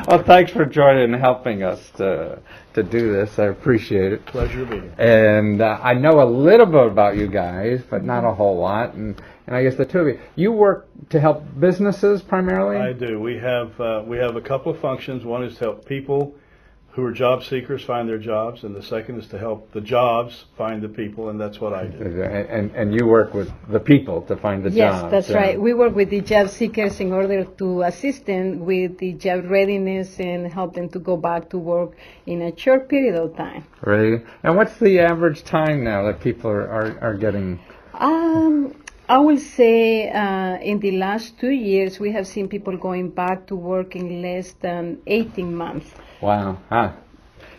Well, thanks for joining and helping us to do this. I appreciate it. Pleasure being here. And I know a little bit about you guys, but not a whole lot. And I guess the two of you work to help businesses primarily? I do. We have a couple of functions. One is to help people who are job seekers find their jobs, and the second is to help the jobs find the people, and that's what I do. And you work with the people to find the jobs. Yes, that's right. We work with the job seekers in order to assist them with the job readiness and help them to go back to work in a short period of time. Really? And what's the average time now that people are getting? I will say in the last 2 years, we have seen people going back to work in less than 18 months. Wow.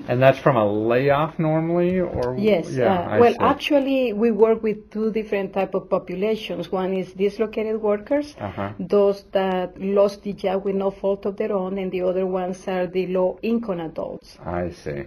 And that's from a layoff normally? Or yes. Yeah, well, actually, we work with two different type of populations. One is dislocated workers, those that lost the job with no fault of their own, and the other ones are the low-income adults. I see.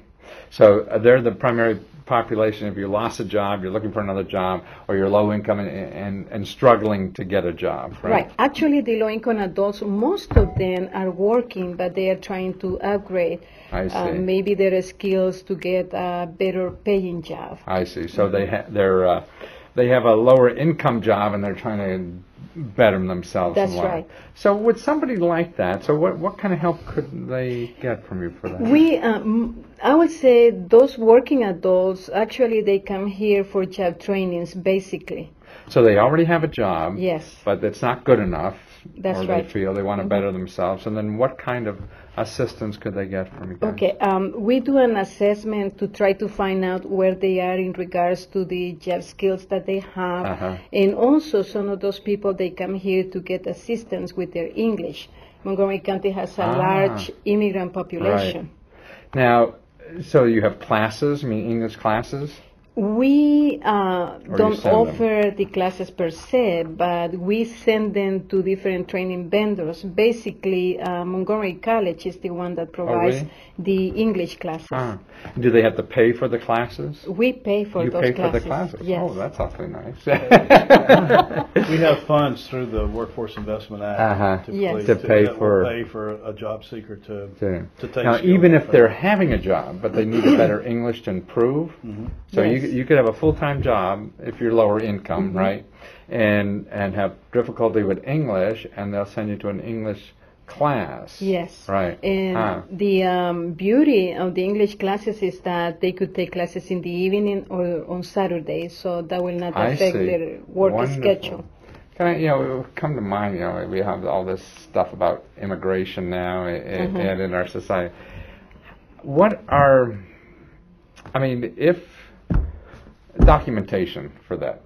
So they're the primary population. If you lost a job, you're looking for another job, or you're low income and struggling to get a job, right? Right. Actually, the low income adults, most of them are working, but they are trying to upgrade maybe their skills to get a better paying job. I see. So they have a lower income job and they're trying to better themselves. That's right. So with somebody like that, so what kind of help could they get from you for that? I would say those working adults, actually they come here for job trainings, basically. So they already have a job, yes, but it's not good enough. That's or right. They feel they want to better themselves. And then what kind of assistance could they get from you guys? Okay, we do an assessment to try to find out where they are in regards to the job skills that they have. And also some of those people, they come here to get assistance with their English. Montgomery County has a large immigrant population. Right. Now, so you have classes, English classes? We don't offer the classes per se, but we send them to different training vendors. Basically, Montgomery College is the one that provides the English classes. Do they have to pay for the classes? We pay for those classes. You pay for the classes? Yes. Oh, that's awfully nice. We have funds through the Workforce Investment Act to pay for a job seeker to take. Now, even if they're having a job, but they need a better English to improve, so you could have a full-time job if you're lower income, right, and have difficulty with English, and they'll send you to an English class. Yes. Right. And the beauty of the English classes is that they could take classes in the evening or on Saturdays, so that will not affect their work schedule. Come to mind, we have all this stuff about immigration now and in our society. If documentation for that.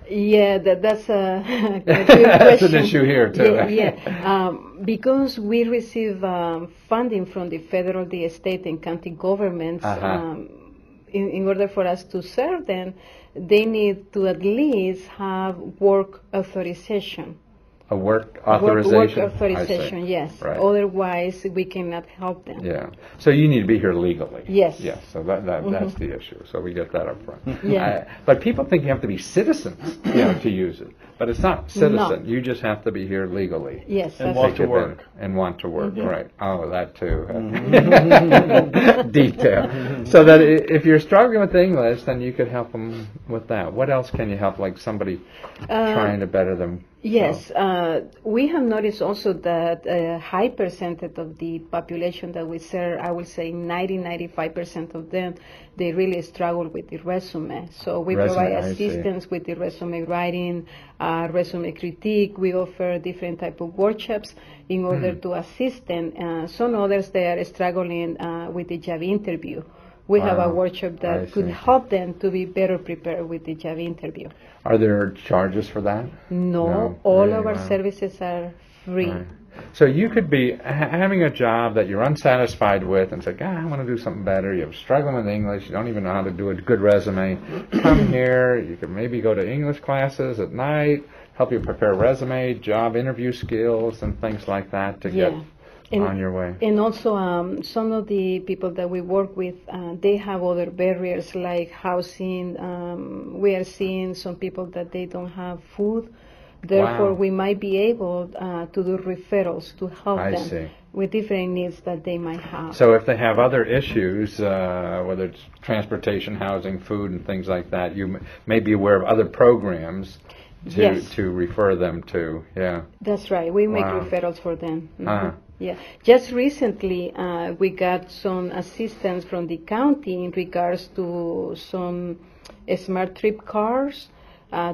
Yeah, that's a good that's question. an issue here too. Because we receive funding from the federal, the state, and county governments. In order for us to serve them, they need to at least have work authorization. A work authorization? Work authorization, yes. Right. Otherwise, we cannot help them. Yeah. So you need to be here legally. Yes. Yes. So that's the issue. So we get that up front. Yeah. But people think you have to be citizens, to use it. But it's not citizen. No. You just have to be here legally. Yes. And want to work. And want to work. Right. Oh, that too. Detail. So that if you're struggling with English, then you could help them with that. What else can you help? Like somebody trying to better them. Yes, we have noticed also that a high percentage of the population that we serve, I would say 95% of them, they really struggle with the resume. So we provide assistance with the resume writing, resume critique. We offer different type of workshops in order to assist them. Some others, they are struggling with the job interview. We have a workshop that could help them to be better prepared with the job interview. Are there charges for that? No, all of our services are free. Right. So you could be having a job that you're unsatisfied with and say, I want to do something better. You're struggling with English. You don't even know how to do a good resume. Come here. You can maybe go to English classes at night, help you prepare resume, job interview skills, and things like that to get on your way. And also some of the people that we work with, they have other barriers like housing. We are seeing some people that they don't have food. Therefore, we might be able to do referrals to help them. with different needs that they might have. So if they have other issues, whether it's transportation, housing, food, and things like that, you may be aware of other programs to Yes. to refer them to. Yeah. That's right. We make Wow. referrals for them. Mhm. Uh-huh. Yeah. Just recently, we got some assistance from the county in regards to some smart trip cars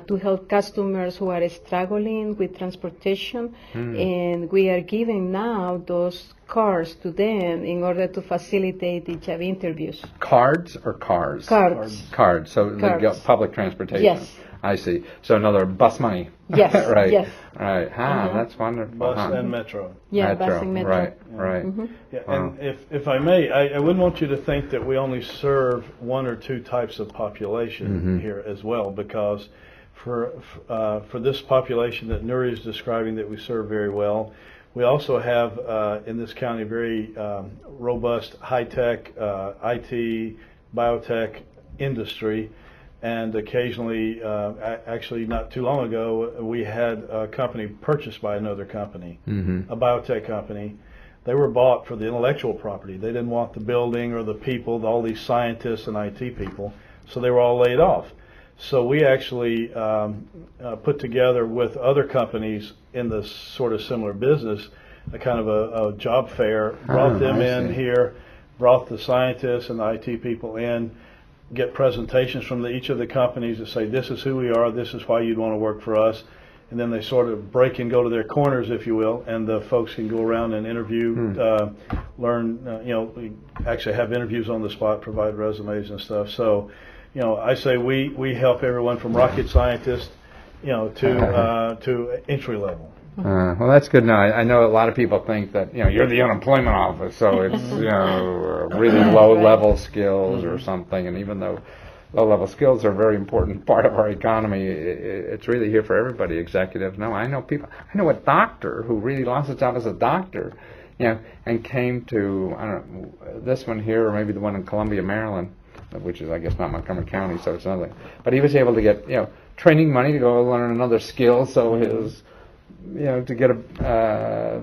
to help customers who are struggling with transportation. And we are giving now those cars to them in order to facilitate the job interviews. Cards or cars? Cards. Cards. So they Cards. get public transportation. Yes. I see. So another bus money. Yes, right. yes. Right. Uh-huh. That's wonderful. Bus huh? and metro. Yeah, bus and metro. Right. Right. Yeah, Wow. and if I may, I wouldn't want you to think that we only serve one or two types of population here as well, because for this population that Nuri is describing that we serve very well, we also have in this county very robust high-tech, IT, biotech industry. And occasionally, actually not too long ago, we had a company purchased by another company, a biotech company. They were bought for the intellectual property. They didn't want the building or the people, all these scientists and IT people, so they were all laid off. So we actually put together with other companies in this sort of similar business a kind of a job fair, brought them I in see. here, brought the scientists and the IT people in, get presentations from each of the companies that say, this is who we are, this is why you'd want to work for us. And then they sort of break and go to their corners, if you will, and the folks can go around and interview, learn, we actually have interviews on the spot, provide resumes and stuff. So, I say we help everyone from rocket scientists, to entry level. Well, that's good. Now, I know a lot of people think that you're the unemployment office, so it's really low-level skills or something. And even though low-level skills are a very important part of our economy, it's really here for everybody. Executives. No, I know people. I know a doctor who really lost his job as a doctor, and came to I don't know this one here or maybe the one in Columbia, Maryland, which is I guess not Montgomery County, so it's another. But he was able to get training money to go learn another skill, so his to get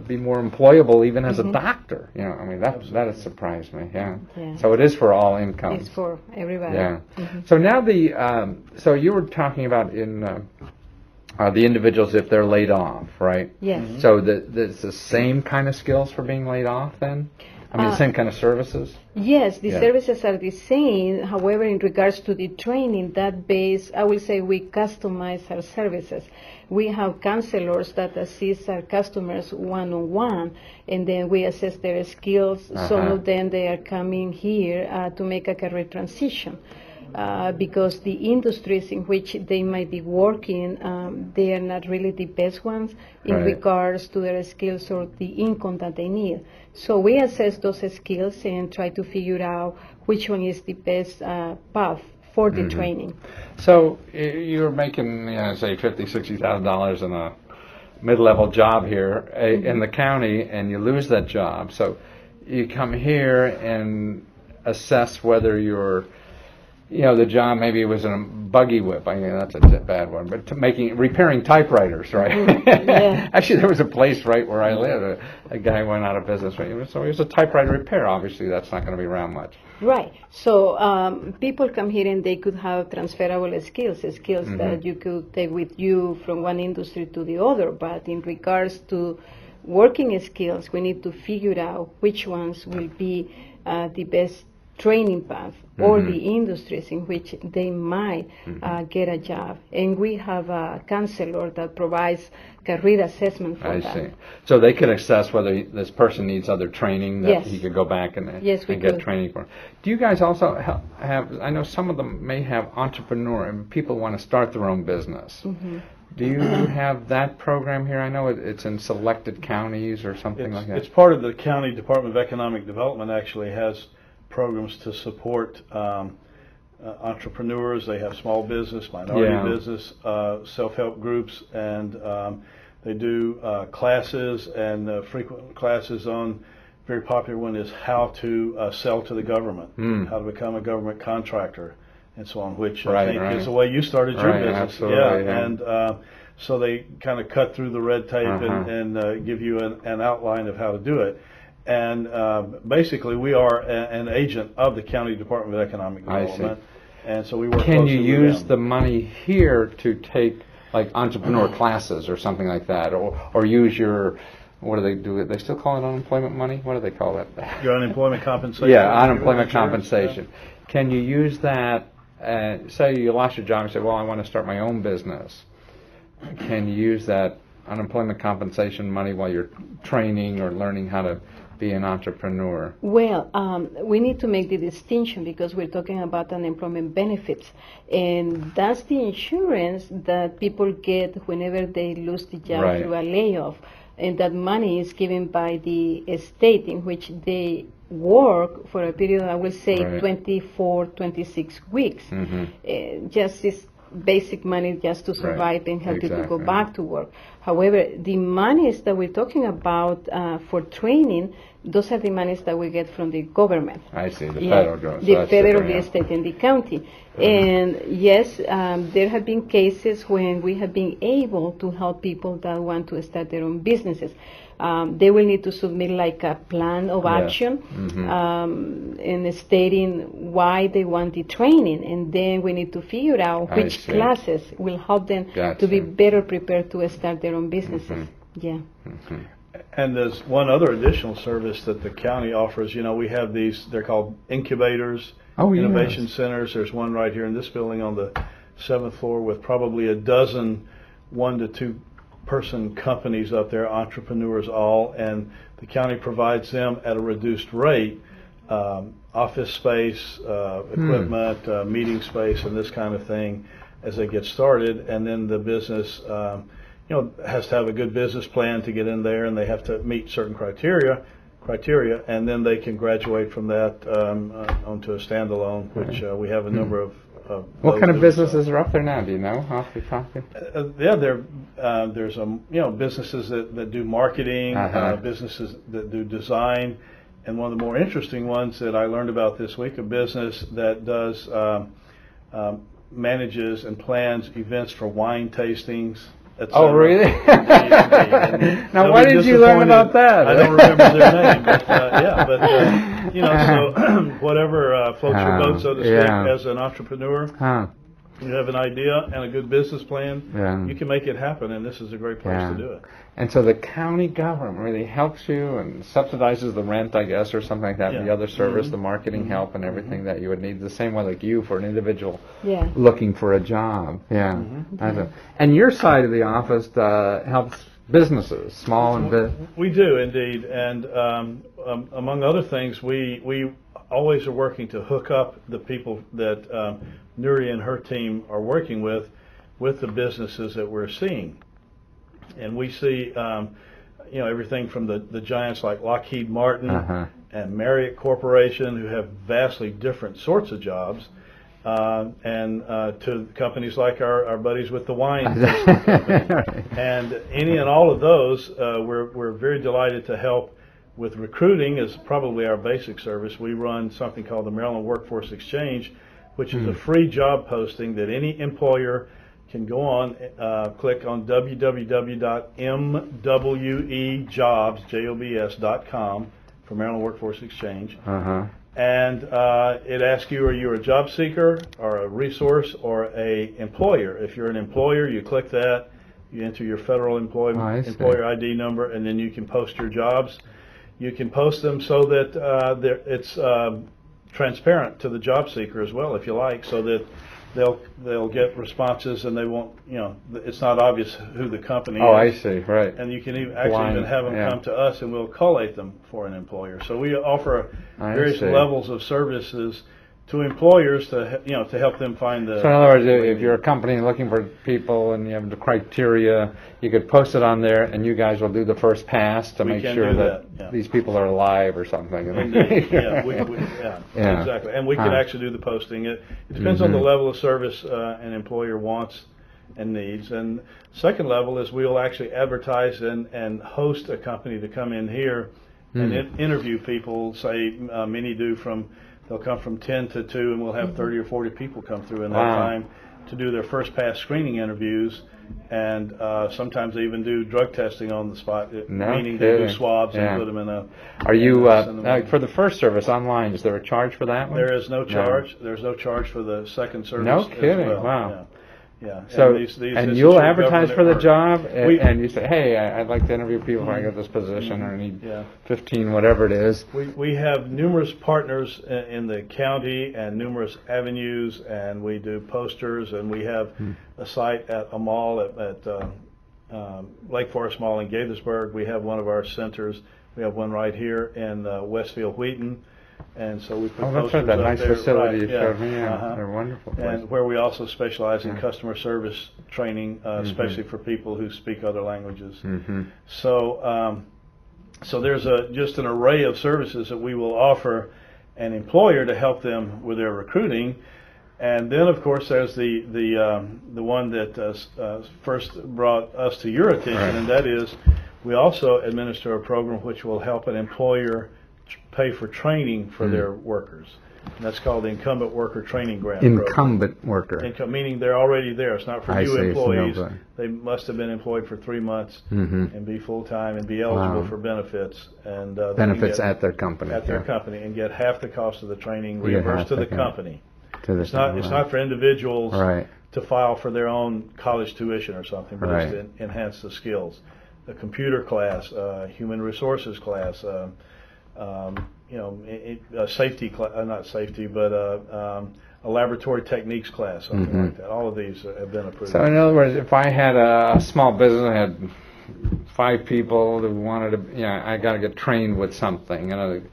be more employable even as a doctor. I mean that has surprised me. Yeah. So it is for all incomes. It's for everybody. Yeah. So now so you were talking about in the individuals if they're laid off, right? Yes. So it's the same kind of skills for being laid off then? I mean, the same kind of services? Yes, the Yeah. services are the same. However, in regards to the training, that base, I will say we customize our services. We have counselors that assist our customers one-on-one, and then we assess their skills. Some of them, they are coming here to make a career transition. Because the industries in which they might be working, they are not really the best ones in Right. regards to their skills or the income that they need. So we assess those skills and try to figure out which one is the best path for the training. So you're making, say, $50,000-$60,000 in a mid-level job here in the county, and you lose that job. So you come here and assess whether you're, the job maybe it was in a buggy whip. I mean, that's a bad one, but repairing typewriters, right? Yeah. Actually, there was a place right where I live. A guy went out of business, so he was a typewriter repair. Obviously, that's not going to be around much. Right. So people come here and they could have transferable skills that you could take with you from one industry to the other. But in regards to working skills, we need to figure out which ones will be the best training path or the industries in which they might get a job. And we have a counselor that provides career assessment for I that. see. So they can assess whether this person needs other training that Yes. he could go back and Yes, we get could. training for. Do you guys also have, I know some of them may have entrepreneur and people want to start their own business. Do you have that program here? I know it's in selected counties or something like that. It's part of the county Department of Economic Development actually has programs to support entrepreneurs. They have small business, minority business, self-help groups, and they do classes and frequent classes on. Very popular one is how to sell to the government, how to become a government contractor, and so on. Which I think is the way you started your business. Absolutely, yeah. And so they kind of cut through the red tape and give you an outline of how to do it. And basically, we are an agent of the County Department of Economic Development. And so we work Can closely you with use them. the money here to take like entrepreneur classes or something like that, or use your, what do they do? They still call it unemployment money? What do they call it? Your unemployment compensation? Yeah, unemployment Insurance, compensation. Can you use that? Say you lost your job and say, well, I want to start my own business. Can you use that unemployment compensation money while you're training or learning how to be an entrepreneur? Well, we need to make the distinction because we're talking about unemployment benefits, and that's the insurance that people get whenever they lose the job Right. through a layoff, and that money is given by the state in which they work for a period, I will say, Right. 24, 26 weeks. Mm-hmm. Just this basic money just to survive and help people go Exactly. back to work. However, the monies that we're talking about for training, those are the monies that we get from the government. I see, the Yeah, federal government. the So that's federal, different, the state, and the county. And yes, there have been cases when we have been able to help people that want to start their own businesses. They will need to submit like a plan of Yes. action Mhm. and stating why they want the training, and then we need to figure out I which see. classes will help them Gotcha. to be better prepared to start their own businesses. Yeah. And there's one other additional service that the county offers. You know, we have these, they're called incubators, Oh, yes. innovation centers. There's one right here in this building on the 7th floor with probably a dozen 1 to 2 person companies up there, entrepreneurs all, and the county provides them at a reduced rate office space, equipment, meeting space, and this kind of thing as they get started. And then the business has to have a good business plan to get in there, and they have to meet certain criteria, and then they can graduate from that onto a standalone, which we have a number of. What kind of those. businesses are up there now? Do you know off the top? There's businesses that do marketing, businesses that do design, and one of the more interesting ones that I learned about this week, a business that does manages and plans events for wine tastings. Oh, really? Indeed. Now, They'll why be did you learn disappointed. about that? I don't remember their name, but so whatever floats your boat, so to speak, Yeah. as an entrepreneur, Huh. you have an idea and a good business plan, Yeah. you can make it happen, and this is a great place Yeah. to do it. And so the county government really helps you and subsidizes the rent, I guess, or something like that, Yeah. the other service, Mhm. the marketing help and everything that you would need, the same way like you for an individual Yeah. looking for a job. Yeah. And your side of the office helps businesses, small and big. We do indeed, and among other things, we always are working to hook up the people that Nuri and her team are working with the businesses that we're seeing. And we see, everything from the giants like Lockheed Martin and Marriott Corporation, who have vastly different sorts of jobs, and to companies like our buddies with the wine tasting company. And any and all of those, we're very delighted to help with recruiting. Is probably our basic service. We run something called the Maryland Workforce Exchange, which is a free job posting that any employer can go on, click on www.mwejobs.com for Maryland Workforce Exchange. And it asks you, are you a job seeker or a resource or a employer? If you're an employer, you click that, you enter your federal employer ID number, and then you can post your jobs. You can post them so that it's transparent to the job seeker as well, if you like, so that they'll get responses and they won't, it's not obvious who the company is. Oh, I see, right. And you can actually even have them come to us, and we'll collate them for an employer. So we offer various levels of services to employers to help them find the. So in other words, if you're a company looking for people and you have the criteria, you could post it on there, and you guys will do the first pass to make sure that these people are alive or something. Indeed. Exactly. And we can actually do the posting. It depends on the level of service an employer wants and needs. And second level is we'll actually advertise and host a company to come in here and interview people. Say many do they'll come from 10 to 2, and we'll have 30 or 40 people come through in that time. to do their first pass screening interviews, and sometimes they even do drug testing on the spot, meaning they do kidding. swabs Yeah. and put them in a. Are you send them in. for the first service online? Is there a charge for that one? There is no charge. There's no charge for the second service. No as kidding. well. Wow. Yeah. So, this and is you'll your advertise government for the work. job, We- and you say, hey, I'd like to interview people if I get this position, or I need 15, whatever it is. We have numerous partners in the county and numerous avenues, and we do posters, and we have a site at a mall at Lake Forest Mall in Gaithersburg. We have one of our centers. We have one right here in Westfield Wheaton, and so we put Oh, that's posters right, that up nice there. facility Right, you showed me. Yeah, Uh-huh. they're wonderful places. And where we also specialize in customer service training, especially for people who speak other languages. So, so there's just an array of services that we will offer an employer to help them with their recruiting. And then, of course, there's the one that first brought us to your attention, and that is we also administer a program which will help an employer pay for training for their workers. And that's called the Incumbent Worker Training Grant Program. Incumbent worker. Meaning they're already there. It's not for I new see, it's employees. no good. They must have been employed for 3 months and be full-time and be eligible Wow. for benefits. And they can Benefits get- at their company. at their yeah. company and get half the cost of the training You get reimbursed half to the the cost. company. To the It's not for individuals Right. to file for their own college tuition or something, but it's Right. to enhance the skills. A computer class, human resources class, a safety class, not safety, but a laboratory techniques class, something like that. All of these have been approved. So in other words, if I had a small business, I had 5 people who wanted to, I got to get trained with something, and I'd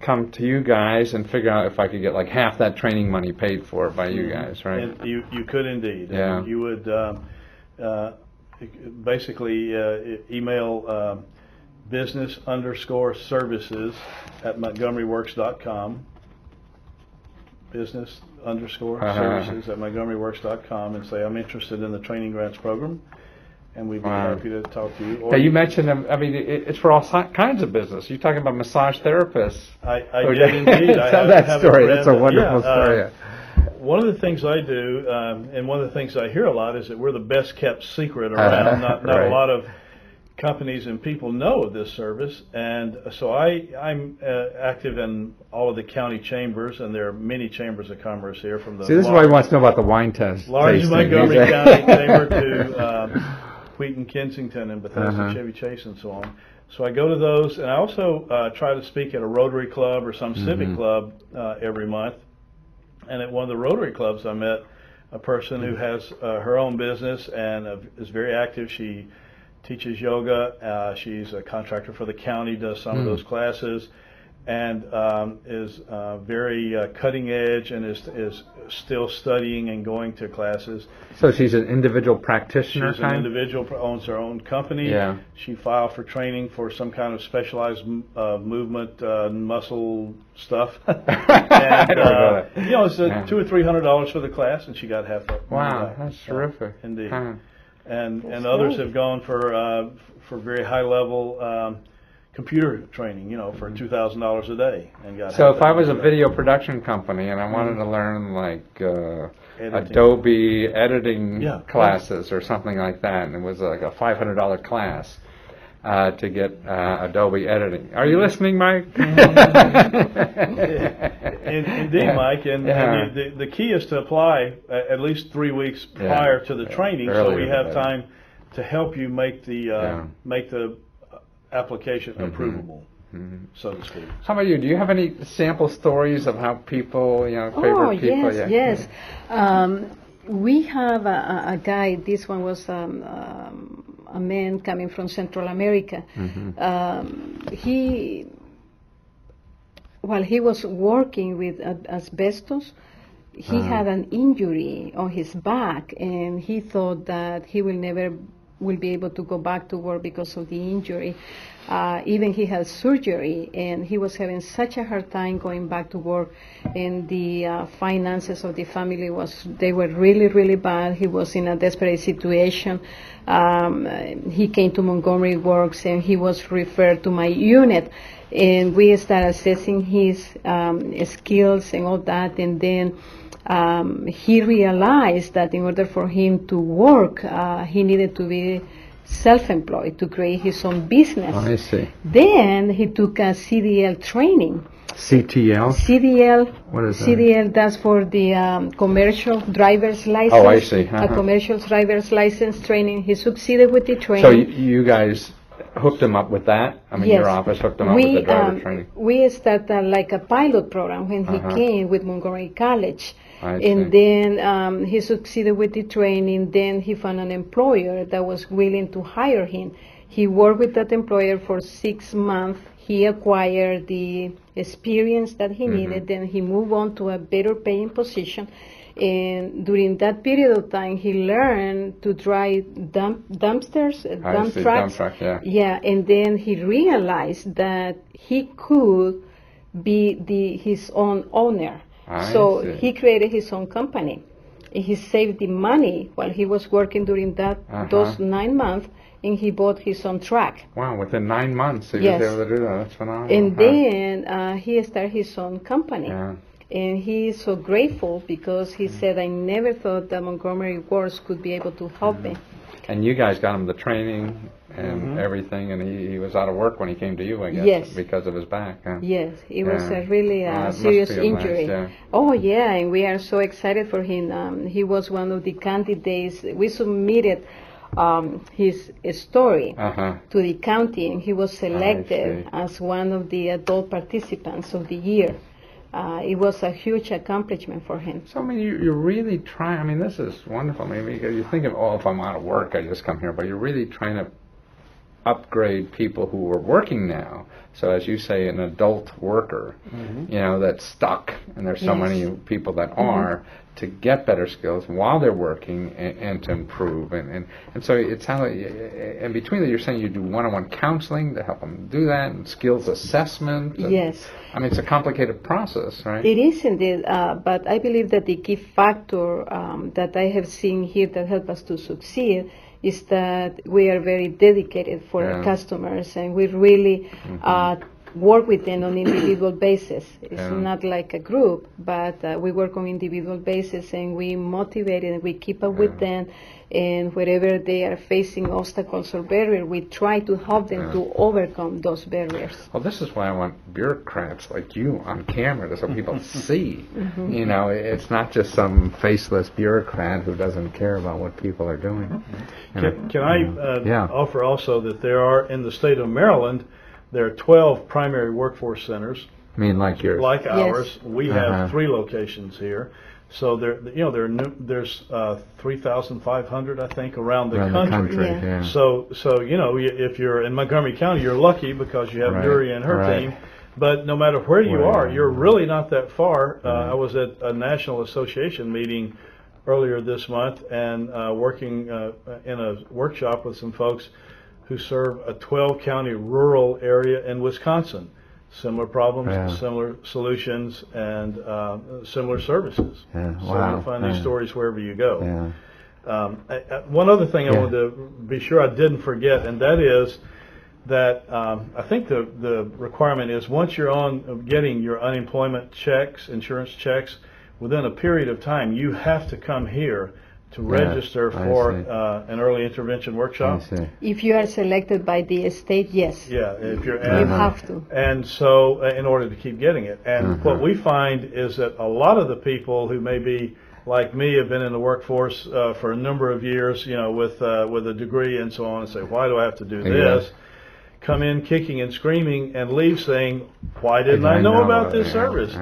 come to you guys and figure out if I could get like half that training money paid for by you guys, right? And you could indeed. Yeah. And you would basically email business_services at montgomeryworks.com. Business_services at montgomeryworks.com and say, I'm interested in the training grants program. And we'd be happy to talk to you. Now, you mentioned, it's for all kinds of business. You're talking about massage therapists. I did indeed. Tell that story. That's a wonderful story. One of the things I do, and one of the things I hear a lot, is that we're the best kept secret around. Not Right. a lot of companies and people know of this service, and so I'm active in all of the county chambers, and there are many chambers of commerce here. From the See, this is why he wants to know about the wine test. large tasting. Montgomery County chamber to Wheaton, Kensington, and Bethesda, Chevy Chase, and so on. So I go to those, and I also try to speak at a Rotary Club or some civic club every month. And at one of the Rotary Clubs, I met a person who has her own business and is very active. She teaches yoga. She's a contractor for the county, does some of those classes, and is very cutting edge and is still studying and going to classes. So she's an individual practitioner She's an individual, owns her own company. Yeah. She filed for training for some kind of specialized movement, muscle stuff. And, I don't know that. it's $200 or $300 for the class, and she got half that. Wow, back. that's terrific. Indeed. Huh. And others have gone for very high level computer training, for $2,000 a day, and got. So half if that I was a back. video production company and I wanted to learn like Editing. Adobe editing Yeah. classes or something like that, and it was like a $500 class to get Adobe editing. Are you listening, Mike? Indeed, Mike, and the key is to apply at least 3 weeks prior to the training, so we Earlier have the better. time to help you make the application approvable, so to speak. How about you? Do you have any sample stories of how people, favorite Oh, people? yes. We have a guy. This one was a man coming from Central America. While he was working with asbestos, he had an injury on his back, and he thought that he will never be able to go back to work because of the injury. Even he had surgery, and he was having such a hard time going back to work, and the finances of the family they were really, really bad. He was in a desperate situation. He came to Montgomery Works, and he was referred to my unit, and we started assessing his skills and all that, and then he realized that in order for him to work, he needed to be self-employed, to create his own business. I see. Then he took a CDL training. CTL? CDL. What is that? CDL, that's for the commercial driver's license. Oh, I see. A commercial driver's license training. He succeeded with the training. So you guys hooked him up with that? I mean, Yes. your office hooked him up with the driver training? We started like a pilot program when he came with Montgomery College. I And see. then he succeeded with the training. Then he found an employer that was willing to hire him. He worked with that employer for 6 months. He acquired the experience that he needed. Then he moved on to a better paying position. And during that period of time, he learned to drive dumpsters, I see, trucks. dump truck, yeah. Yeah, and then he realized that he could be his own owner. I So see. he created his own company. And he saved the money while he was working during those 9 months, and he bought his own truck. Wow, within 9 months he Yes. was able to do that. That's phenomenal. And then he started his own company. Yeah. And he is so grateful because he said, I never thought that Montgomery Works could be able to help me. And you guys got him the training and everything, and he was out of work when he came to you, I guess, Yes. because of his back. Huh? Yes, it was Yeah. a really That must serious feel nice, injury. yeah. Oh, yeah, and we are so excited for him. He was one of the candidates. We submitted his story Uh-huh. to the county, and he was selected see. as one of the adult participants of the year. It was a huge accomplishment for him. So, I mean, you're really trying, I mean, this is wonderful. I mean, because you think of, oh, if I'm out of work, I just come here. But you're really trying to upgrade people who are working now. So, as you say, an adult worker, you know, that's stuck, and there's so Yes. many people that are, to get better skills while they're working and to improve. And so it sounds like, and between that, you're saying you do one-on-one counseling to help them do that, and skills assessment. And, Yes. I mean, it's a complicated process, right? It is indeed, but I believe that the key factor that I have seen here that help us to succeed is that we are very dedicated for our Yeah. customers, and we really work with them on individual basis. It's Yeah. not like a group, but we work on individual basis, and we motivate and we keep up with them. And wherever they are facing obstacles or barriers, we try to help them to overcome those barriers. Well, this is why I want bureaucrats like you on camera, so people see. You know, it's not just some faceless bureaucrat who doesn't care about what people are doing. Can I Yeah. offer also that there are, in the state of Maryland, there are 12 primary workforce centers I mean, like yours. like Yes. ours. We have Uh-huh. 3 locations here. So there's 3,500, I think, around the around country. the country. Yeah. Yeah. So you know, if you're in Montgomery County, you're lucky because you have Right, Nuri and her right. team. But no matter where you Where- are, you're really not that far. I was at a National Association meeting earlier this month and working in a workshop with some folks who serve a 12-county rural area in Wisconsin. Similar problems, Yeah. similar solutions, and similar services. Yeah, So wow. you'll find these Yeah. stories wherever you go. Yeah. One other thing I Yeah. wanted to be sure I didn't forget, and that is that I think the requirement is once you're on getting your unemployment checks, insurance checks, within a period of time, you have to come here to register I for see. an early intervention I workshop. see. If you are selected by the state, yes, Yeah, if you're you have to. and so, in order to keep getting it. And what we find is that a lot of the people who may be like me have been in the workforce for a number of years, you know, with a degree and so on, and say, why do I have to do this? Come in kicking and screaming and leave saying, why didn't I know about this service?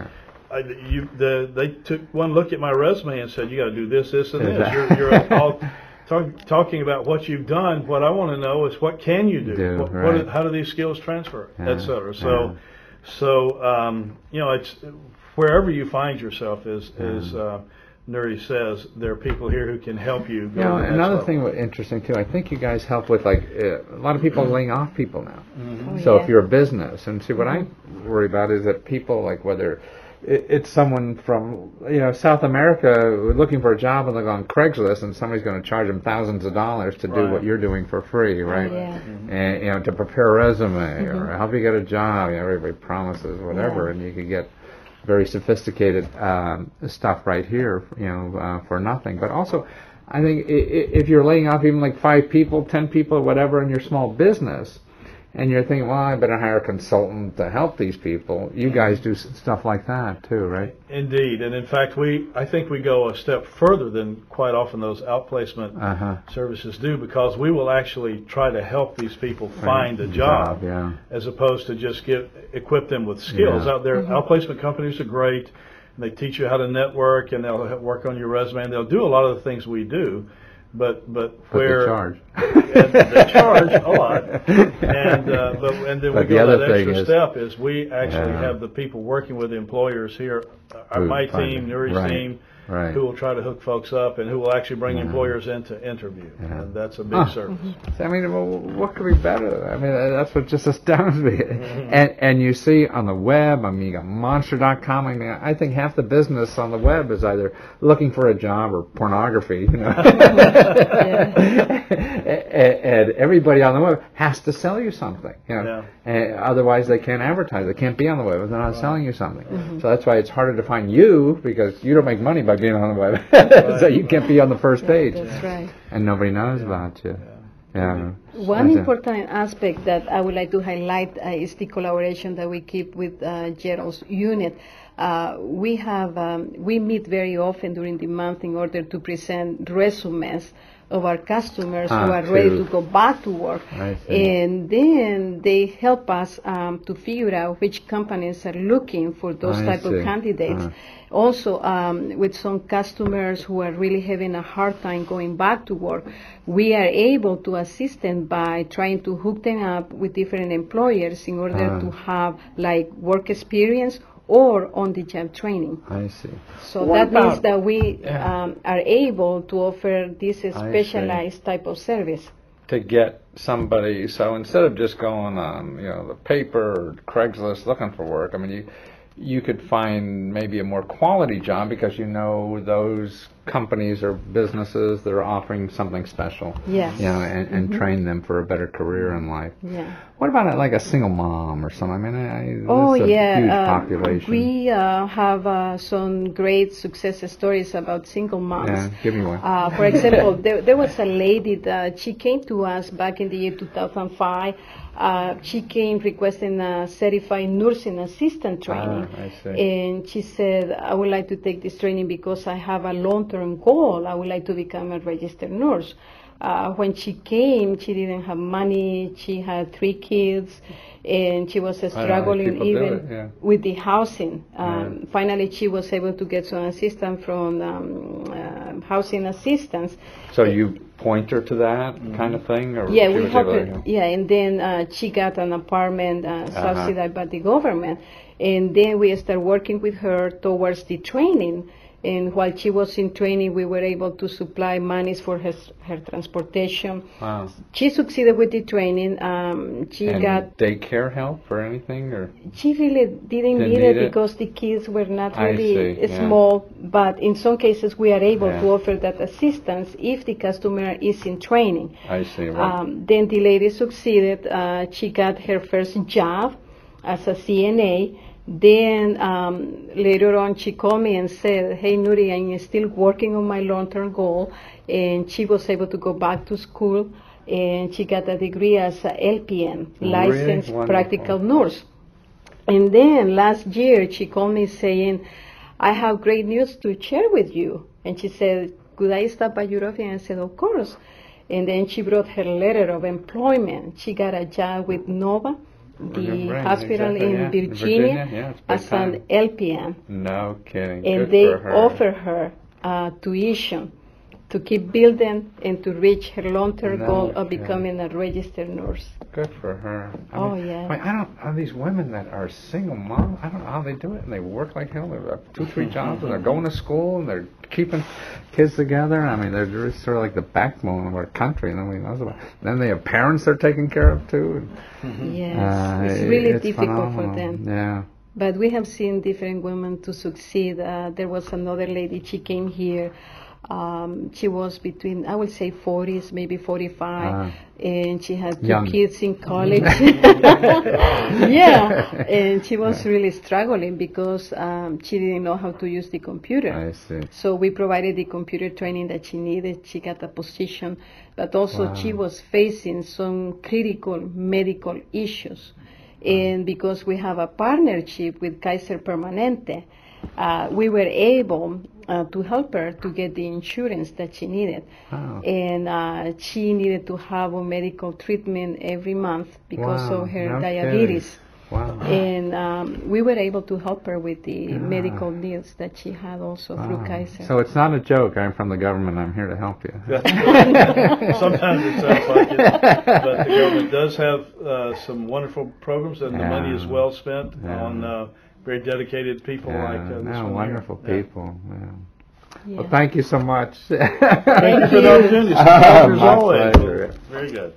They took one look at my resume and said, you got to do this, this, and this. You're all talking about what you've done. What I want to know is what can you do? Right. How do these skills transfer, Yeah, et cetera. So you know, it's wherever you find yourself, as Nuri says, there are people here who can help you. Go You know, to the next another level. thing interesting too, I think you guys help with like a lot of people are laying off people now. Oh, So yeah. if you're a business, and see what I worry about is that people like whether it's someone from South America looking for a job and they're on Craigslist and somebody's going to charge them thousands of dollars to do Right. what you're doing for free, right? Yeah. And to prepare a resume or help you get a job. Everybody promises whatever, Yeah. and you could get very sophisticated stuff right here, for nothing. But also, I think if you're laying off even like 5 people, 10 people, whatever in your small business, and you're thinking, well, I better hire a consultant to help these people. You guys do stuff like that too, right? Indeed, and in fact, I think we go a step further than quite often those outplacement services do, because we will actually try to help these people find a job, as opposed to just equip them with skills. Out there, outplacement companies are great, and they teach you how to network, and they'll work on your resume, and they'll do a lot of the things we do. But where they charge. And they charge a lot, and then we go that extra step is we actually have the people working with the employers here, my team, Nuri's team, who will try to hook folks up and who will actually bring employers in to interview, and that's a big service. I mean, well, what could be better? I mean, that's what just astounds me. And you see on the web, I mean, you got Monster.com. I mean, I think half the business on the web is either looking for a job or pornography. And everybody on the web has to sell you something. And otherwise they can't advertise. They can't be on the web if they're not selling you something. So that's why it's harder to find you, because you don't make money by being on the web. So you can't be on the first page. That's right. And nobody knows about you. One important aspect that I would like to highlight is the collaboration that we keep with Gerald's unit. We meet very often during the month in order to present resumes of our customers who are ready to go back to work. And then they help us to figure out which companies are looking for those type of candidates. Also, with some customers who are really having a hard time going back to work, we are able to assist them by trying to hook them up with different employers in order to have like work experience or on-the-job training. I see. So that means that we are able to offer this specialized type of service. To get somebody, so instead of just going on, the paper or Craigslist looking for work, I mean, you could find maybe a more quality job because those companies or businesses that are offering something special. Yes. And train them for a better career in life. Yeah. What about like a single mom or something? I mean, it's a huge population. We have some great success stories about single moms. Yeah, give me one. For example, there was a lady that she came to us back in the year 2005. She came requesting a certified nursing assistant training. I see. And she said, I would like to take this training because I have a long-term goal. I would like to become a registered nurse. When she came, she didn't have money. She had 3 kids, and she was struggling even with the housing. Finally, she was able to get some assistance from housing assistance. So you point her to that kind of thing? Or we help her. Yeah, and then she got an apartment subsidized by the government. And then we started working with her towards the training. And while she was in training, we were able to supply monies for her transportation. Wow. She succeeded with the training. She got daycare help or anything, or she really didn't need it because the kids were not really small. But in some cases, we are able to offer that assistance if the customer is in training. I see. Right. Then the lady succeeded. She got her first job as a CNA. Then later on, she called me and said, hey, Nuri, I'm still working on my long-term goal. And she was able to go back to school, and she got a degree as a LPN, licensed practical nurse. And then last year, she called me saying, I have great news to share with you. And she said, could I stop by your office? And I said, of course. And then she brought her letter of employment. She got a job with Nova, the hospital in Virginia as an LPN. No kidding. And they offer her tuition to keep building and to reach her long-term goal of becoming a registered nurse. Good for her. I don't. These women that are single moms, I don't know how they do it. And they work like hell. They have 2, 3 jobs, and they're going to school, and they're keeping kids together. I mean, they're just sort of like the backbone of our country. Nobody knows about it. Then they have parents they're taking care of too. Yes, it's really difficult phenomenal. for them. Yeah. But we have seen different women to succeed. There was another lady. She came here. She was between, I would say, 40s, maybe 45, and she had two Young. kids in college. Yeah, and she was really struggling because she didn't know how to use the computer. I see. So we provided the computer training that she needed. She got a position, but also Wow. she was facing some critical medical issues. And because we have a partnership with Kaiser Permanente, we were able to help her to get the insurance that she needed. Wow. And she needed to have a medical treatment every month because Wow, of her no diabetes. kidding. Wow. And we were able to help her with the medical needs that she had also through Wow. Kaiser. So it's not a joke. I'm from the government. I'm here to help you. Sometimes it sounds like it, but the government does have some wonderful programs, and the money is well spent on very dedicated people like this no, one wonderful here. people. Yeah. Yeah. Well, thank you so much. Thank you for the opportunity. It's a pleasure as My always. pleasure. Very good.